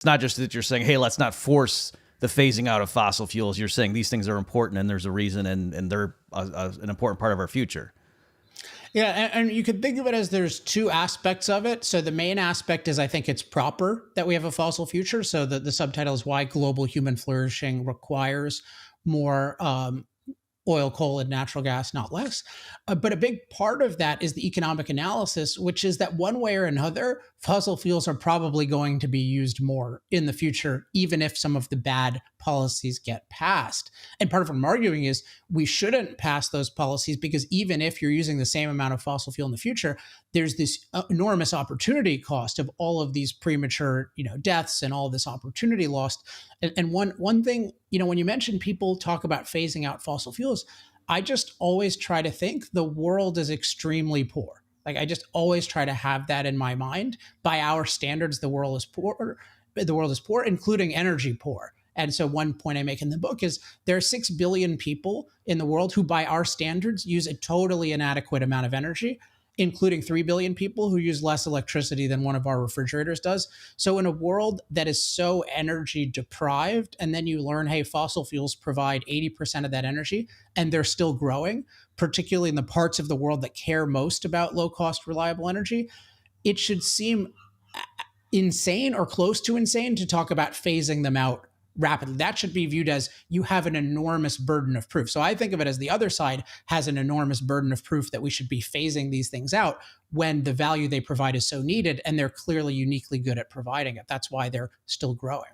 It's not just that you're saying, hey, let's not force the phasing out of fossil fuels. You're saying these things are important and there's a reason, and they're an important part of our future. Yeah, and you could think of it as there's two aspects of it. So the main aspect is I think it's proper that we have a fossil future. So the subtitle is why global human flourishing requires more oil, coal, and natural gas, not less. But a big part of that is the economic analysis, which is that one way or another, fossil fuels are probably going to be used more in the future, even if some of the bad policies get passed. And part of what I'm arguing is we shouldn't pass those policies because even if you're using the same amount of fossil fuel in the future, there's this enormous opportunity cost of all of these premature, deaths and all this opportunity lost. And one thing, when you mention people talk about phasing out fossil fuels, I just always try to think the world is extremely poor. Like I just always try to have that in my mind. By our standards, the world is poor. The world is poor, including energy poor. And so one point I make in the book is there are 6 billion people in the world who, by our standards, use a totally inadequate amount of energy, including 3 billion people who use less electricity than one of our refrigerators does. So in a world that is so energy deprived, and then you learn, hey, fossil fuels provide 80% of that energy, and they're still growing, particularly in the parts of the world that care most about low-cost, reliable energy, it should seem insane or close to insane to talk about phasing them out rapidly. That should be viewed as you have an enormous burden of proof. So I think of it as the other side has an enormous burden of proof that we should be phasing these things out when the value they provide is so needed, and they're clearly uniquely good at providing it. That's why they're still growing.